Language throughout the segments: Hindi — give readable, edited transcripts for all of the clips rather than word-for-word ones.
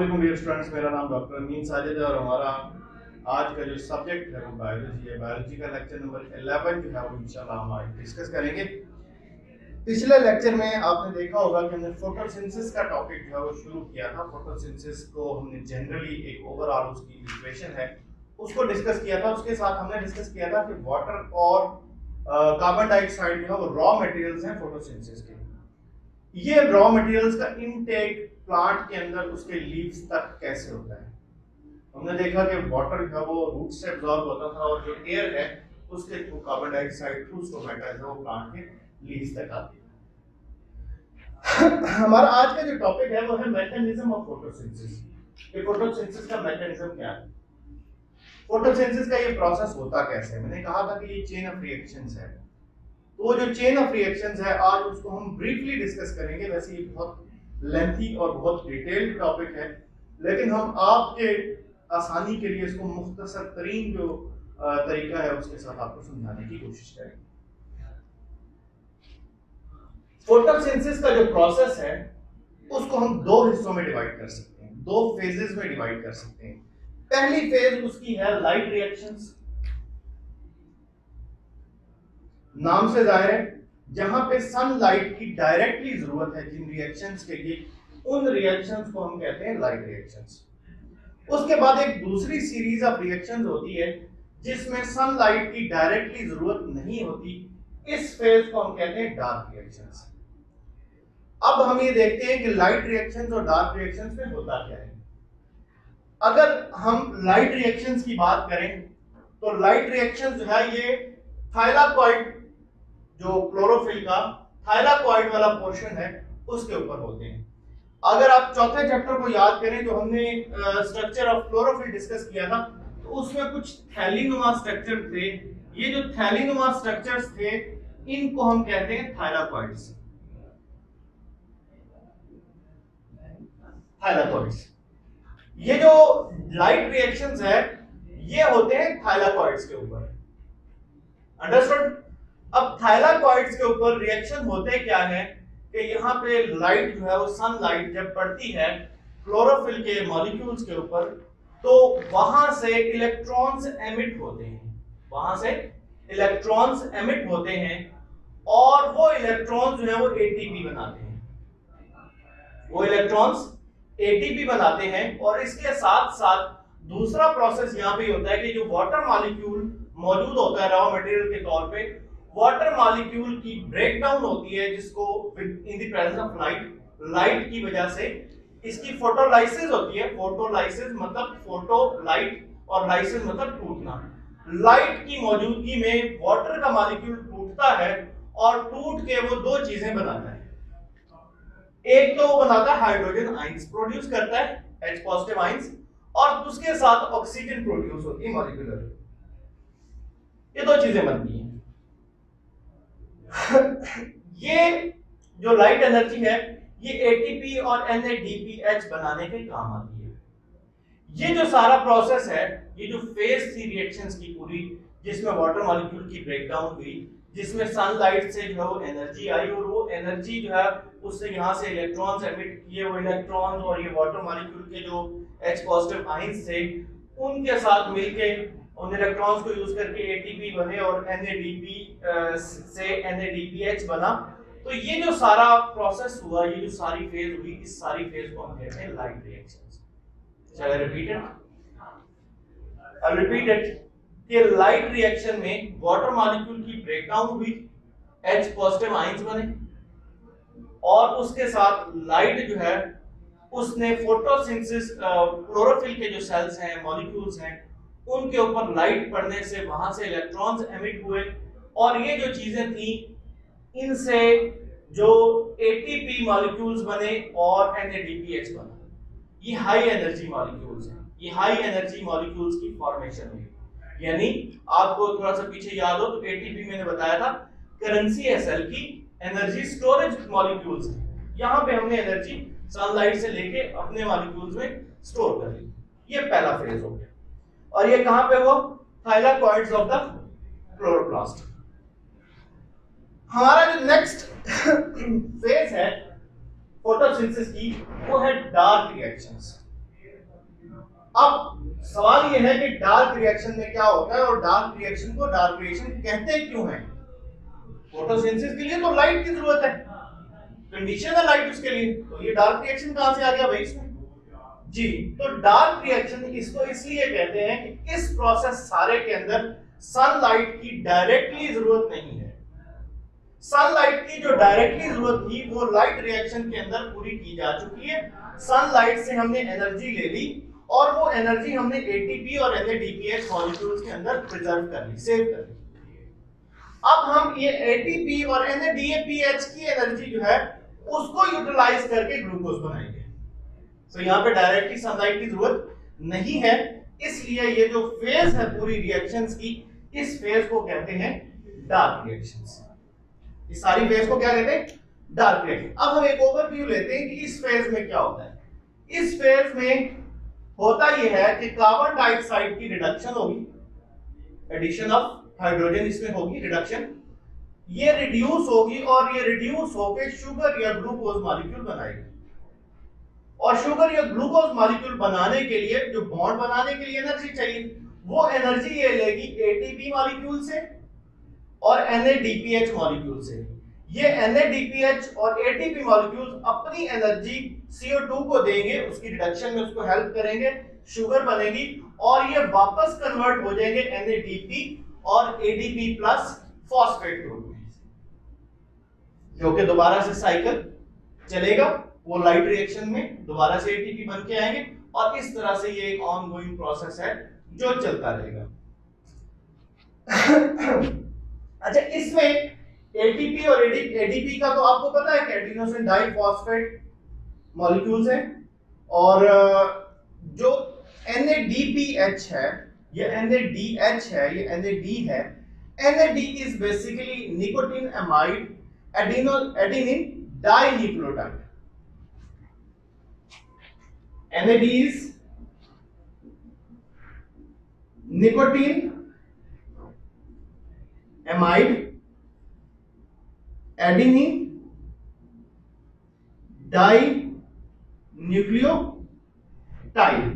वालेकुम डियर स्टूडेंट्स, मेरा नाम डॉक्टर अमीन साजिद है और हमारा आज का जो सब्जेक्ट है वो बायोलॉजी है। बायोलॉजी का लेक्चर नंबर 11 जो है वो इंशाल्लाह हम आज डिस्कस करेंगे। पिछले लेक्चर में आपने देखा होगा कि हमने फोटोसिंथेसिस का टॉपिक जो है वो शुरू किया था। फोटोसिंथेसिस को हमने जनरली एक ओवरऑल उसकी इक्वेशन है उसको डिस्कस किया था। उसके साथ हमने डिस्कस किया था कि वाटर और कार्बन डाइऑक्साइड जो है वो रॉ मटेरियल्स हैं फोटोसिंथेसिस के। ये रॉ मटेरियल्स का इनटेक प्लांट के अंदर उसके लीव्स तक कैसे होता है। हमने देखा कि वाटर जो है वो रूट से एब्जॉर्ब होता था और जो एयर है उसके through carbon dioxide through stomata जो वो प्लांट के लीव्स तक आती है। हमारा आज का जो टॉपिक है वो है मैकेनिज्म ऑफ फोटोसिंथेसिस। ये फोटोसिंथेसिस का मैकेनिज्म क्या है, फोटोसिंथेसिस का ये प्रोसेस होता कैसे है। मैंने कहा था कि ये चेन ऑफ रिएक्शंस है, तो वो जो चेन ऑफ रिएक्शंस है आज उसको हम ब्रीफली डिस्कस करेंगे। वैसे ये बहुत लेंथी और बहुत डिटेल्ड टॉपिक है, लेकिन हम आपके आसानी के लिए इसको मुख्तसर तरीन जो तरीका है उसके साथ आपको समझाने की कोशिश करेंगे। फोटोसिंथेसिस का जो प्रोसेस है उसको हम दो हिस्सों में डिवाइड कर सकते हैं, दो फेजेस में डिवाइड कर सकते हैं। पहली फेज उसकी है लाइट रिएक्शंस। नाम से जाहिर है जहां पे सनलाइट की डायरेक्टली जरूरत है जिन रिएक्शंस के लिए, उन रिएक्शंस को हम कहते हैं लाइट रिएक्शंस। उसके बाद एक दूसरी सीरीज ऑफ रिएक्शंस होती है जिसमें सनलाइट की डायरेक्टली जरूरत नहीं होती। इस फेज को हम कहते हैं डार्क रिएक्शंस। अब हम ये देखते हैं कि लाइट रिएक्शंस और डार्क रिएक्शंस में होता क्या है। अगर हम लाइट रिएक्शंस की बात करें तो लाइट रिएक्शंस जो है ये थाइलाकॉइड, जो क्लोरोफिल का थाइलाकॉइड वाला पोर्शन है उसके ऊपर होते हैं। अगर आप चौथे चैप्टर को याद करें जो हमने स्ट्रक्चर ऑफ क्लोरोफिल डिस्कस किया था, तो उसमें कुछ थैलीनुमा स्ट्रक्चर थे। ये जो थैलीनुमा स्ट्रक्चर्स थे इनको हम कहते हैं थाइलाकॉइड्स। थाइलाकॉइड्स, ये जो लाइट रिएक्शंस है ये होते हैं थाइलाकॉइड्स के ऊपर। अंडरस्टूड। अब थाइलाकॉइड्स के ऊपर रिएक्शन होते क्या है कि यहाँ पे लाइट जो है वो सनलाइट जब पड़ती है क्लोरोफिल के मॉलिक्यूल्स के ऊपर, तो वहां से इलेक्ट्रॉन्स एमिट होते हैं, वहां से इलेक्ट्रॉन्स एमिट होते हैं और वो इलेक्ट्रॉन्स जो है वो एटीपी बनाते हैं। वो इलेक्ट्रॉन्स एटीपी बनाते हैं और इसके साथ साथ दूसरा प्रोसेस यहाँ पे होता है कि जो वाटर मॉलिक्यूल मौजूद होता है रॉ मटेरियल के तौर पे, वाटर मॉलिक्यूल की ब्रेकडाउन होती है जिसको in the presence of light की वजह से इसकी फोटोलाइसिस होती है। फोटोलाइसिस मतलब फोटो लाइट और लाइसिस मतलब टूटना। लाइट की मौजूदगी में वाटर का मॉलिक्यूल टूटता है और टूट के वो दो चीजें बनाता है। एक तो वो बनाता है हाइड्रोजन आइंस प्रोड्यूस करता है, H पॉजिटिव आइंस, और उसके साथ ऑक्सीजन प्रोड्यूस होती है मॉलिक्यूलर। ये दो चीजें बनती हैं। ये जो लाइट एनर्जी है ये एटीपी और NADPH बनाने के काम आती है। ये जो सारा प्रोसेस है, ये जो फेज थी रिएक्शंस की पूरी, जिसमें वाटर मॉलिक्यूल की ब्रेकडाउन हुई, जिसमें सनलाइट से जो है वो एनर्जी आई और वो एनर्जी जो है उससे यहाँ से इलेक्ट्रॉन्स एमिट किए, वो इलेक्ट्रॉन्स और ये वाटर मॉलिक्यूल के जो H पॉजिटिव आयंस थे उनके साथ मिलके उन इलेक्ट्रॉन्स को यूज करके एटीपी बने और NADP से NADPH बना। तो ये जो सारा प्रोसेस हुआ, ये जो सारी फेज हुई, इस सारी फेज को हम कहते हैं लाइट रिएक्शंस। चलो repeat it, I repeat it कि लाइट रिएक्शन में वाटर मॉलिक्यूल की ब्रेकडाउन हुई, H पॉजिटिव आयंस बने और उसके साथ लाइट जो है उसने फोटोसिंथेसिस, क्लोरोफिल के जो सेल्स हैं, मॉलिक्यूल्स हैं, उनके ऊपर लाइट पड़ने से वहां से इलेक्ट्रॉन्स एमिट हुए और ये जो चीजें थी इनसे जो एटीपी मॉलिक्यूल्स बने और NADPH बना। ये हाई एनर्जी मॉलिक्यूल्स हैं, ये हाई एनर्जी मॉलिक्यूल्स की फॉर्मेशन हुई। यानी आपको थोड़ा सा पीछे याद हो तो एटीपी मैंने बताया था करेंसी है सेल की, एनर्जी स्टोरेज मॉलिक्यूल्स है। यहाँ पे हमने एनर्जी सनलाइट से लेके अपने मॉलिक्यूल्स में स्टोर कर ली। ये पहला फेज हो गया और ये कहां पे हुआ? Thylakoids of the chloroplast. हमारा जो नेक्स्ट फेज है फोटोसिंथेसिस की वो है डार्क रिएक्शंस। अब सवाल यह है कि डार्क रिएक्शन में क्या होता है और डार्क रिएक्शन को डार्क रिएक्शन कहते क्यों हैं? फोटोसिंथेसिस के लिए तो लाइट की जरूरत है, कंडीशन है लाइट उसके लिए, तो ये डार्क रिएक्शन कहां से आ गया भाई इसमें? जी, तो डार्क रिएक्शन इसको इसलिए कहते हैं कि इस प्रोसेस सारे के अंदर सनलाइट की डायरेक्टली जरूरत नहीं है। सनलाइट की जो डायरेक्टली जरूरत थी वो लाइट रिएक्शन के अंदर पूरी की जा चुकी है। सनलाइट से हमने एनर्जी ले ली और वो एनर्जी हमने एटीपी और NADPH मॉलिक्यूल्स के अंदर प्रिजर्व कर ली, सेव कर ली। अब हम ये एटीपी और NADPH की एनर्जी जो है उसको यूटिलाइज करके ग्लूकोज बनाएंगे। तो यहाँ पे डायरेक्टली सनलाइट की जरूरत नहीं है, इसलिए ये जो फेज है पूरी रिएक्शंस की, इस फेज को कहते हैं डार्क रिएक्शंस। इस सारी फेज को क्या कहते हैं? Dark reaction. अब हम एक ओवरव्यू लेते हैं कि इस फेज में क्या होता है। इस फेज में होता यह है कि कार्बन डाइऑक्साइड की रिडक्शन होगी, एडिशन ऑफ हाइड्रोजन इसमें होगी, रिडक्शन, ये रिड्यूस होगी और ये रिड्यूस होकर शुगर या ग्लूकोज मॉलिक्यूल बनाएगी। और शुगर या ग्लूकोज मॉलिक्यूल बनाने के लिए जो बॉन्ड बनाने के लिए एनर्जी चाहिए, वो एनर्जी ये लेगी एटीपी मॉलिक्यूल से और NADPH मॉलिक्यूल से। ये NADPH और ATP मॉलिक्यूल्स अपनी एनर्जी CO2 को देंगे, उसकी रिडक्शन में उसको हेल्प करेंगे, शुगर बनेगी और ये वापस कन्वर्ट हो जाएंगे NADP और ADP प्लस फॉस्फेट ग्रुप में, जो कि दोबारा से साइकिल चलेगा, वो लाइट रिएक्शन में दोबारा से ATP बन के आएंगे और इस तरह से ये एक ऑनगोइंग प्रोसेस है जो चलता रहेगा। अच्छा, इसमें ATP और ADP का तो आपको पता है कि एडिनोसिन डाइफॉस्फेट मॉलिक्यूल्स हैं और जो NADPH है, ये NADH है, ये NAD है। NAD is basically nicotine amide adenine dinucleotide. NAD is nicotine amide adenine dinucleotide।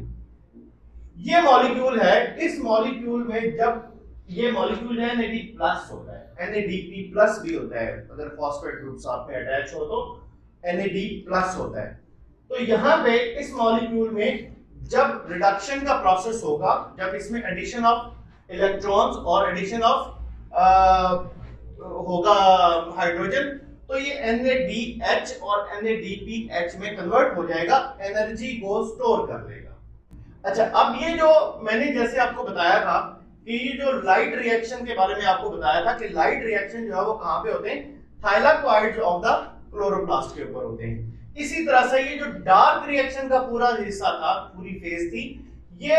ये मॉलिक्यूल है। इस मॉलिक्यूल में जब ये मॉलिक्यूल है NAD प्लस होता है, NADP प्लस भी होता है, अगर फॉस्फेट ग्रुप साथ में अटैच हो तो NAD प्लस होता है। तो यहाँ पे इस मॉलिक्यूल में जब रिडक्शन का प्रोसेस होगा, जब इसमें एडिशन ऑफ इलेक्ट्रॉन्स और एडिशन ऑफ होगा हाइड्रोजन, तो ये NADH और NADPH में कन्वर्ट हो जाएगा, एनर्जी को स्टोर कर लेगा। अच्छा, अब ये जो मैंने जैसे आपको बताया था कि ये जो लाइट रिएक्शन के बारे में आपको बताया था कि लाइट रिएक्शन जो है वो कहां पे होते हैं? थाइलाकोइड्स ऑफ द क्लोरोप्लास्ट के ऊपर होते हैं। इसी तरह से ये जो डार्क रिएक्शन का पूरा हिस्सा था, पूरी फेज थी, ये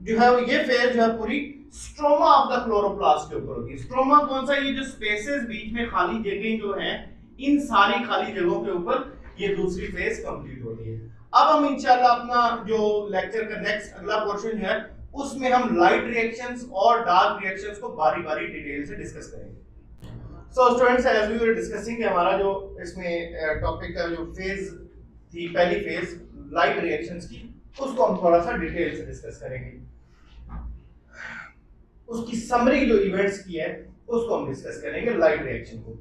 जो है ये फेज जो है पूरी स्ट्रोमा ऑफ द क्लोरोप्लास्ट के ऊपर होती है। स्ट्रोमा कौन सा? ये जो स्पेसेस बीच में खाली जगह जो है, इन सारी खाली जगहों के ऊपर ये दूसरी फेज कंप्लीट होती है। अब हम इंशाल्लाह अपना जो लेक्चर का नेक्स्ट अगला पोर्शन जो है उसमें हम लाइट रिएक्शंस और डार्क रिएक्शंस को बारी-बारी डिटेल से डिस्कस करेंगे। So students, as we were discussing, हमारा जो इसमें टॉपिक का जो फेज थी, पहली फेज लाइट रिएक्शंस की, उसको हम थोड़ा सा डिटेल से डिस्कस करेंगे। उसकी समरी जो इवेंट्स की है उसको हम डिस्कस करेंगे लाइट रिएक्शन को।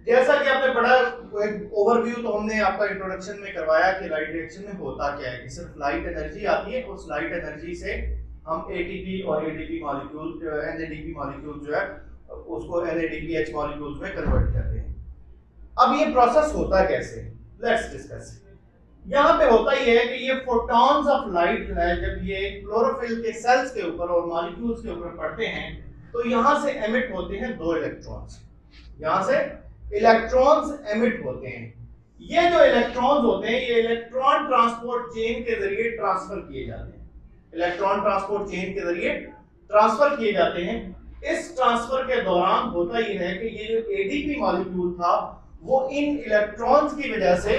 जैसा कि आपने पढ़ा, एक ओवरव्यू तो हमने आपका इंट्रोडक्शन में करवाया कि लाइट रिएक्शन में होता क्या है, कि सिर्फ लाइट एनर्जी आती है, उस लाइट एनर्जी से हम ATP और ADP मॉलिक्यूल, NADP मॉलिक्यूल जो है उसको NADPH मॉलिक्यूल्स में कन्वर्ट करते हैं। अब ये प्रोसेस होता कैसे, लेट्स डिस्कस। यहाँ पे होता ये है कि ये फोटॉन्स ऑफ लाइट जो है, जब ये क्लोरोफिल के सेल्स के ऊपर और मॉलिक्यूल्स के ऊपर पड़ते हैं तो यहाँ से एमिट होते हैं 2 इलेक्ट्रॉन्स। यहाँ से इलेक्ट्रॉन्स एमिट होते हैं। ये जो इलेक्ट्रॉन्स होते हैं ये इलेक्ट्रॉन ट्रांसपोर्ट चेन के जरिए ट्रांसफर किए जाते हैं, इलेक्ट्रॉन ट्रांसपोर्ट चेन के जरिए ट्रांसफर किए जाते हैं। इस ट्रांसफर के दौरान होता यह है कि ये जो ADP मॉलिक्यूल था वो इन इलेक्ट्रॉन्स की वजह से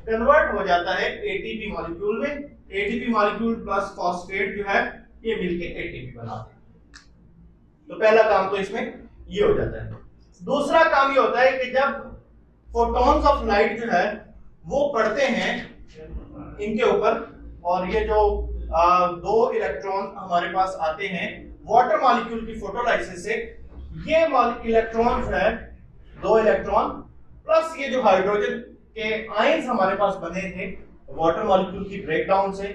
कन्वर्ट हो जाता है ATP मॉलिक्यूल में। ATP मॉलिक्यूल प्लस फॉस्फेट जो है ये मिलके ATP बनाते हैं। तो पहला काम तो इसमें ये हो जाता है। दूसरा काम ये होता है कि जब फोटॉन्स ऑफ लाइट जो है वो पड़ते हैं इनके ऊपर, और ये जो दो इलेक्ट्रॉन हमारे पास आते हैं वाटर मॉलिक्यूल की फोटोलाइसिस से, ये इलेक्ट्रॉन है, दो इलेक्ट्रॉन प्लस ये जो हाइड्रोजन के आयंस हमारे पास बने थे वाटर मॉलिक्यूल की ब्रेकडाउन से,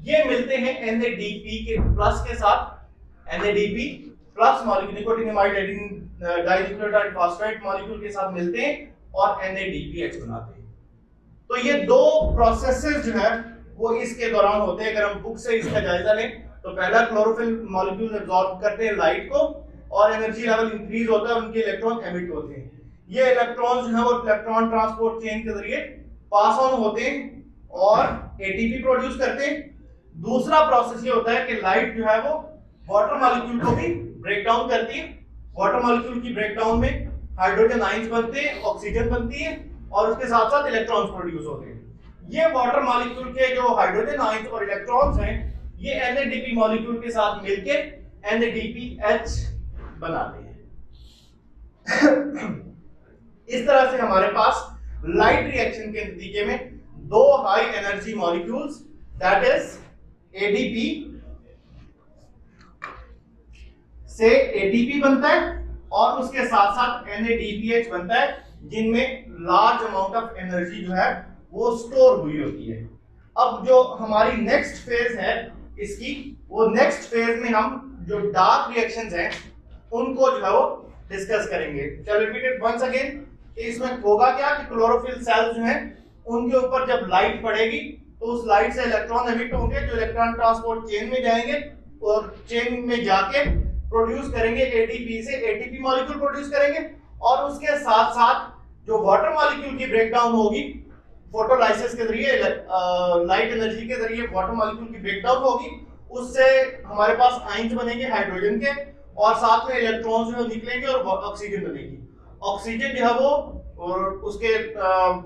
ये मिलते हैं NADP के प्लस के साथ, NADP plus molecule nicotinamide adenine dinucleotide phosphate molecule के साथ मिलते हैं और NADPH बनाते हैं। तो ये दो प्रोसेसेस जो है वो इसके दौरान होते हैं। अगर हम बुक से इसका जायजा लें तो पहला क्लोरोफिल मॉलिक्यूल एब्जॉर्ब करते हैं लाइट को और एनर्जी लेवल इंक्रीज होता है, उनके इलेक्ट्रॉन एमिट होते हैं। ये इलेक्ट्रॉन्स जो है वो इलेक्ट्रॉन ट्रांसपोर्ट चेन के जरिए पास ऑन होते हैं और एटीपी प्रोड्यूस करते हैं। दूसरा प्रोसेस ये होता है कि लाइट जो है वो वाटर मॉलिक्यूल को भी ब्रेक डाउन करती है। वाटर मॉलिक्यूल की ब्रेकडाउन में हाइड्रोजन आयंस बनते हैं, ऑक्सीजन बनती है और उसके साथ साथ इलेक्ट्रॉन्स प्रोड्यूस होते हैं। ये वाटर मॉलिक्यूल के जो हाइड्रोजन आयंस और इलेक्ट्रॉन्स हैं ये NADP मॉलिक्यूल के साथ मिलके NADPH बनाते हैं। इस तरह से हमारे पास लाइट रिएक्शन के नतीजे में दो high energy molecules that is ADP से ATP बनता है और उसके साथ साथ NADPH बनता है, जिनमें लार्ज अमाउंट ऑफ एनर्जी जो है वो स्टोर हुई होती है। अब जो हमारी नेक्स्ट फेज है इसकी, वो नेक्स्ट फेज में हम जो डार्क रिएक्शंस हैं उनको जो है वो डिस्कस करेंगे। चलो रिपीट इट वंस अगेन। इसमें होगा क्या कि क्लोरोफिल सेल्स जो हैं उनके ऊपर जब लाइट पड़ेगी तो उस लाइट से इलेक्ट्रॉन एमिट होंगे जो इलेक्ट्रॉन ट्रांसपोर्ट चेन में जाएंगे और चेन में जाके प्रोड्यूस करेंगे ATP से ATP मॉलिक्यूल प्रोड्यूस करेंगे और उसके साथ साथ जो वाटर मॉलिक्यूल की ब्रेकडाउन होगी फोटोलाइसिस के जरिए, लाइट एनर्जी के जरिए वाटर मॉलिक्यूल की ब्रेकडाउन होगी, उससे हमारे पास आयंस बनेंगे हाइड्रोजन के और साथ में इलेक्ट्रॉन्स जो निकलेंगे और ऑक्सीजन बनेगी। ऑक्सीजन जो है वो और उसके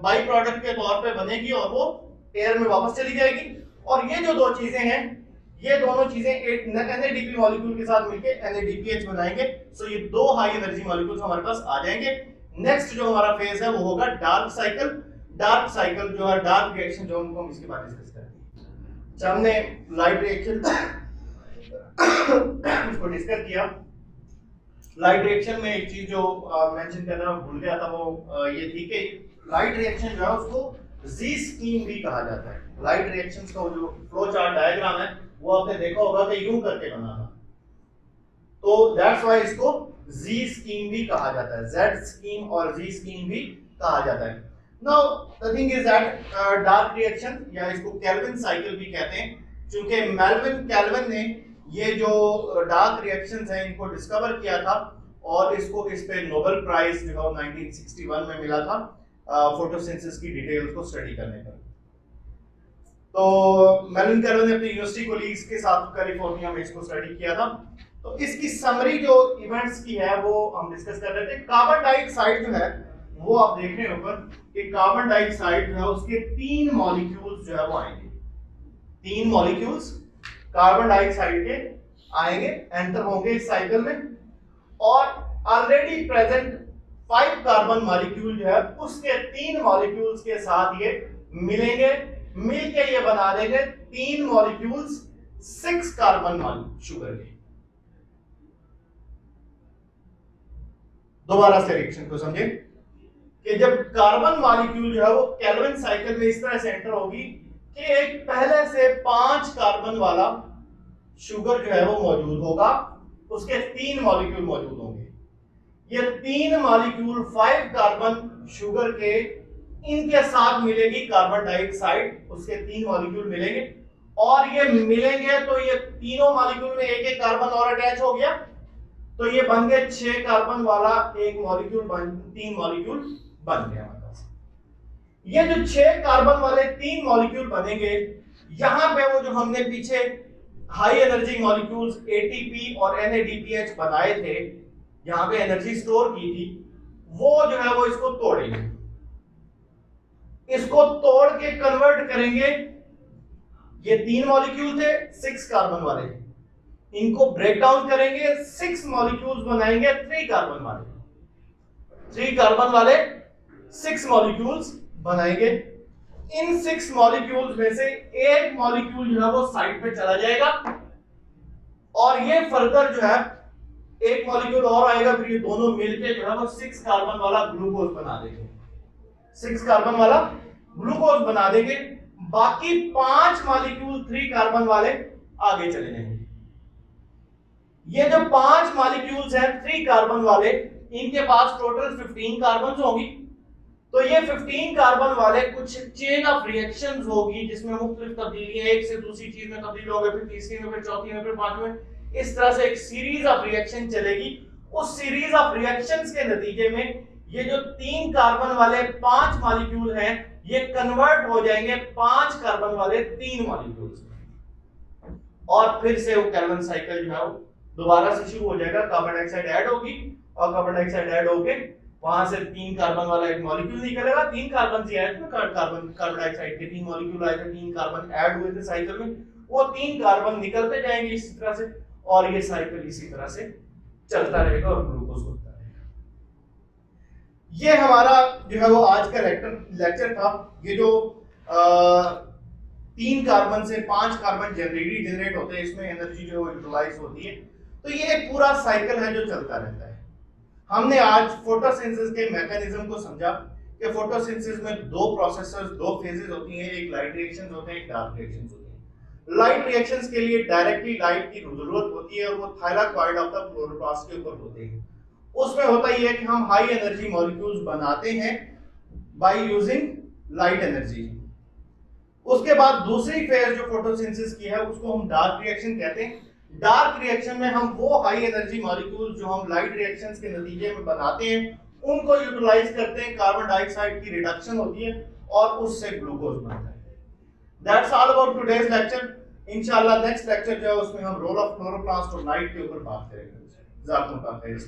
बाई प्रोडक्ट के तौर पे बनेगी और वो एयर में वापस चली जाएगी। और ये जो दो चीजें हैं, ये दोनों चीजें NADP मॉलिक्यूल के साथ मिलके NADPH बनाएंगे। सो ये दो हाई एनर्जी मॉलिक्यूल्स हमारे पास आ जाएंगे। नेक्स्ट जो हमारा फेज है वो होगा डार्क साइकिल। डार्क साइकिल जो है डार्क रिएक्शन जो हम इसके बाद डिस्कस करेंगे। हमने लाइट रिएक्शन इसको डिस्कस किया। लाइट रिएक्शन में एक चीज जो मेंशन करना भूल गया था वो ये थी कि लाइट रिएक्शन जो है उसको जी स्कीम भी कहा जाता है। लाइट रिएक्शंस का जो फ्लो चार्ट डायग्राम है वो आपने देखा होगा कि यूं करके बना था, तो दैट्स व्हाई इसको जी स्कीम भी कहा जाता है, जेड स्कीम और जी स्कीम भी कहा जाता है। Now the thing is that dark reaction या इसको केल्विन साइकिल भी कहते हैं, क्योंकि मेल्विन केल्विन ने ये जो डार्क रिएक्शंस हैं इनको डिस्कवर किया था और इसको इस पे नोबेल प्राइज जो 1961 में मिला था फोटोसिंथेसिस की डिटेल्स को स्टडी करने पर। तो मेल्विन केल्विन ने अपनी यूनिवर्सिटी कोलीग्स के साथ कैलिफोर्निया में इसको स्टडी किया था। तो इसकी समरी जो इवेंट्स की है वो हम डिस्कस कर रहे थे। कार्बन डाइऑक्साइड जो है वो आप देख रहे हैं ऊपर कि कार्बन डाइऑक्साइड जो है उसके 3 मॉलिक्यूल्स जो है वो आएंगे। 3 मॉलिक्यूल्स कार्बन डाइऑक्साइड के आएंगे, एंटर होंगे इस साइकिल में और ऑलरेडी प्रेजेंट 5 कार्बन मॉलिक्यूल जो है उसके 3 मॉलिक्यूल्स के साथ ये मिलेंगे, मिलके ये बना देंगे 3 मॉलिक्यूल्स 6 कार्बन शुगर के। दोबारा से रिएक्शन को समझे कि जब कार्बन मॉलिक्यूल जो है वो केल्विन साइकिल में इस तरह से एंटर होगी कि एक पहले से 5 कार्बन वाला शुगर जो है वो मौजूद होगा, उसके 3 मॉलिक्यूल मौजूद होंगे। ये 3 मॉलिक्यूल 5 कार्बन शुगर के इनके साथ मिलेगी कार्बन डाइऑक्साइड, उसके 3 मॉलिक्यूल मिलेंगे और ये मिलेंगे तो ये तीनों मॉलिक्यूल में एक एक कार्बन और अटैच हो गया, तो ये बन गए 6 कार्बन वाला एक मॉलिक्यूल 3 मॉलिक्यूल बन गया। ये जो 6 कार्बन वाले 3 मॉलिक्यूल बनेंगे, यहां पे वो जो हमने पीछे हाई एनर्जी मॉलिक्यूल्स ATP और NADPH बनाए थे, यहां पे एनर्जी स्टोर की थी, वो जो है वो इसको तोड़ेंगे, इसको तोड़ के कन्वर्ट करेंगे। ये 3 मॉलिक्यूल थे 6 कार्बन वाले, इनको ब्रेक डाउन करेंगे, 6 मॉलिक्यूल्स बनाएंगे 3 कार्बन वाले, 3 कार्बन वाले 6 मॉलिक्यूल्स बनाएंगे। इन 6 मॉलिक्यूल्स में से एक मॉलिक्यूल जो है वो साइड पे चला जाएगा और ये फर्दर जो है एक मॉलिक्यूल और आएगा, फिर ये दोनों मिलके जो है वो 6 कार्बन वाला ग्लूकोज बना देंगे, 6 कार्बन वाला ग्लूकोज बना देंगे। बाकी 5 मॉलिक्यूल 3 कार्बन वाले आगे चले जाएंगे। ये जो 5 मॉलिक्यूल्स हैं 3 कार्बन वाले, इनके पास टोटल 15 कार्बन होंगी। तो ये 15 कार्बन वाले कुछ चेन ऑफ रिएक्शंस होगी जिसमें मुख्तलिफ तब्दीलियां एक से दूसरी चीज में तब्दील होंगे, फिर तीसरी में, फिर चौथी में, फिर पांचवी में, इस तरह से एक सीरीज ऑफ रिएक्शन चलेगी। उस सीरीज ऑफ रिएक्शंस के नतीजे में ये जो 3 कार्बन वाले 5 मॉलिक्यूल हैं ये कन्वर्ट हो जाएंगे 5 कार्बन वाले 3 मॉलिक्यूल्स में, और फिर से वो कैल्विन साइकिल जो है वो दोबारा से शुरू हो जाएगा। कार्बन डाइऑक्साइड ऐड होगी और कार्बन डाइऑक्साइड ऐड होके वहां से 3 कार्बन वाला एक मॉलिक्यूल निकलेगा। 3 कार्बन से आए थे कार्बन डाइऑक्साइड के 3 मॉलिक्यूल आए थे, 3 कार्बन ऐड हुए थे साइकिल में, वो 3 कार्बन निकलते जाएंगे इसी तरह से, और ये साइकिल इसी तरह से चलता रहेगा और ग्लूकोज बनता रहेगा। ये हमारा जो है वो आज का लेक्चर था। ये जो 3 कार्बन से 5 कार्बन जनरेट होते हैं, इसमें एनर्जी जो है यूटिलाइज होती है। तो ये एक पूरा साइकिल है जो चलता रहता है। हमने आज फोटोसिंथेसिस के मैकेनिज्म को समझा कि फोटोसिंथेसिस में 2 प्रोसेसेस, 2 फेजेस होती हैं, एक लाइट रिएक्शंस होते हैं, एक डार्क रिएक्शंस होते हैं। लाइट रिएक्शंस के लिए डायरेक्टली लाइट की जरूरत होती है और वो थाइलाकॉइड ऑफ द फ्लोरोप्लास्ट के ऊपर होते हैं। उसमें होता ही है कि हम हाई एनर्जी मॉलिक्यूल्स बनाते हैं बाय यूजिंग लाइट एनर्जी। उसके बाद दूसरी फेज जो फोटोसिंथेसिस की है उसको हम डार्क रिएक्शन कहते हैं। डार्क रिएक्शन में हम वो हाई एनर्जी मॉलिक्यूल जो हम लाइट रिएक्शंस के नतीजे में बनाते हैं उनको यूटिलाइज करते हैं, कार्बन डाइऑक्साइड की रिडक्शन होती है और उससे ग्लूकोज बनता है। That's all about today's lecture. इंशाल्लाह नेक्स्ट लेक्चर जो है उसमें हम रोल ऑफ क्लोरोप्लास्ट और लाइट के ऊपर बात करेंगे। जज़ाकुमुल्लाह खैर।